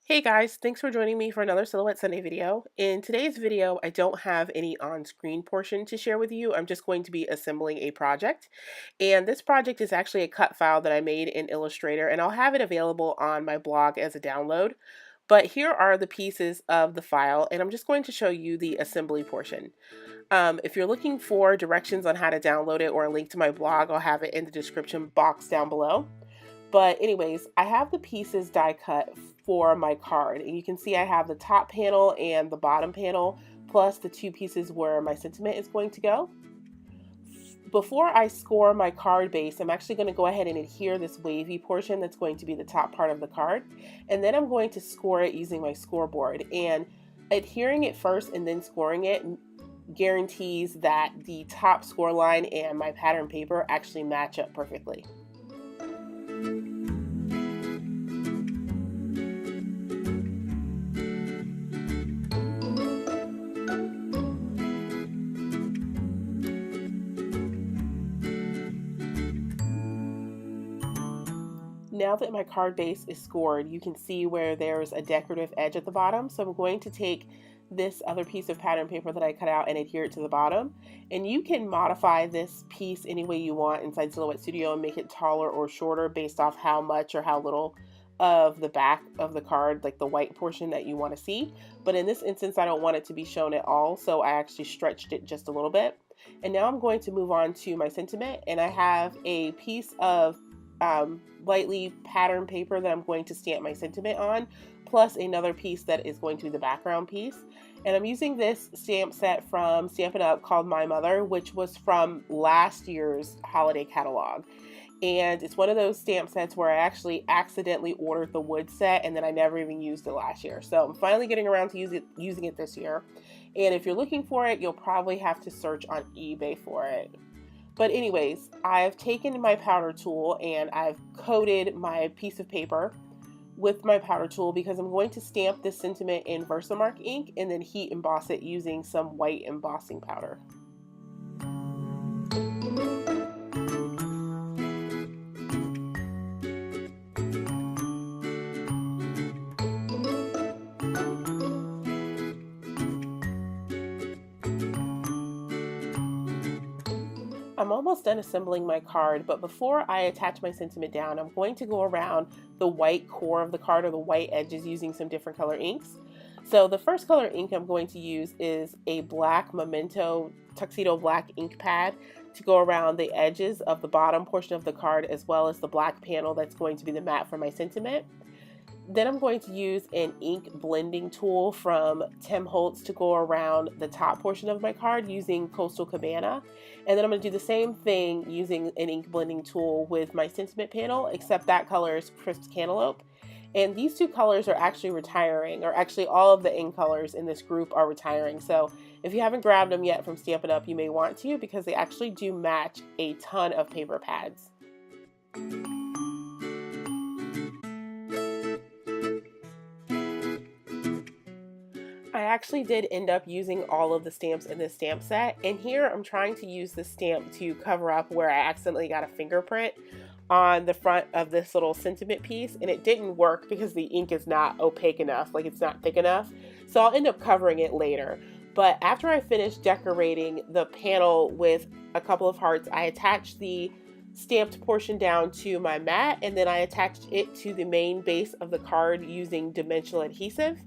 Hey guys, thanks for joining me for another Silhouette Sunday video. In today's video, I don't have any on-screen portion to share with you. I'm just going to be assembling a project. And this project is actually a cut file that I made in Illustrator, and I'll have it available on my blog as a download. But here are the pieces of the file, and I'm just going to show you the assembly portion. If you're looking for directions on how to download it or a link to my blog, I'll have it in the description box down below. But anyways, I have the pieces die cut for my card, and you can see I have the top panel and the bottom panel, plus the two pieces where my sentiment is going to go. Before I score my card base, I'm actually going to go ahead and adhere this wavy portion that's going to be the top part of the card, and then I'm going to score it using my scoreboard. And adhering it first and then scoring it guarantees that the top score line and my pattern paper actually match up perfectly. Now that my card base is scored, you can see where there's a decorative edge at the bottom. So I'm going to take this other piece of pattern paper that I cut out and adhere it to the bottom. And you can modify this piece any way you want inside Silhouette Studio and make it taller or shorter based off how much or how little of the back of the card, like the white portion, that you want to see. But in this instance, I don't want it to be shown at all, so I actually stretched it just a little bit. And now I'm going to move on to my sentiment, and I have a piece of lightly patterned paper that I'm going to stamp my sentiment on, plus another piece that is going to be the background piece. And I'm using this stamp set from Stampin' Up! Called My Mother, which was from last year's holiday catalog. And it's one of those stamp sets where I actually accidentally ordered the wood set and then I never even used it last year. So I'm finally getting around to using it this year. And if you're looking for it, you'll probably have to search on eBay for it. But anyways, I've taken my powder tool and I've coated my piece of paper with my powder tool because I'm going to stamp this sentiment in Versamark ink and then heat emboss it using some white embossing powder. I'm almost done assembling my card, but before I attach my sentiment down, I'm going to go around the white core of the card or the white edges using some different color inks. So the first color ink I'm going to use is a black Memento Tuxedo Black ink pad to go around the edges of the bottom portion of the card, as well as the black panel that's going to be the mat for my sentiment. Then I'm going to use an ink blending tool from Tim Holtz to go around the top portion of my card using Coastal Cabana. And then I'm going to do the same thing using an ink blending tool with my sentiment panel, except that color is Crisp Cantaloupe. And these two colors are actually retiring, or actually all of the ink colors in this group are retiring. So if you haven't grabbed them yet from Stampin' Up, you may want to, because they actually do match a ton of paper pads. I actually did end up using all of the stamps in this stamp set, and here I'm trying to use this stamp to cover up where I accidentally got a fingerprint on the front of this little sentiment piece, and it didn't work because the ink is not opaque enough, like it's not thick enough, so I'll end up covering it later. But after I finished decorating the panel with a couple of hearts, I attached the stamped portion down to my mat, and then I attached it to the main base of the card using dimensional adhesive.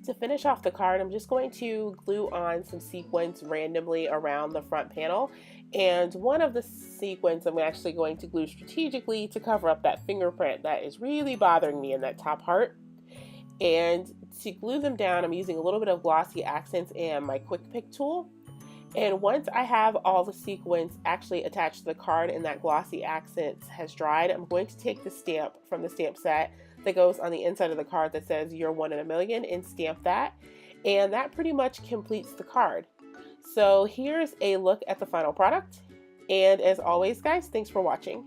To finish off the card, I'm just going to glue on some sequins randomly around the front panel, and one of the sequins I'm actually going to glue strategically to cover up that fingerprint that is really bothering me in that top heart. And to glue them down, I'm using a little bit of Glossy Accents and my Quick Pick tool. And once I have all the sequins actually attached to the card and that Glossy Accents has dried, I'm going to take the stamp from the stamp set that goes on the inside of the card that says "You're 1 in a million" and stamp that. And that pretty much completes the card. So here's a look at the final product. And as always, guys, thanks for watching.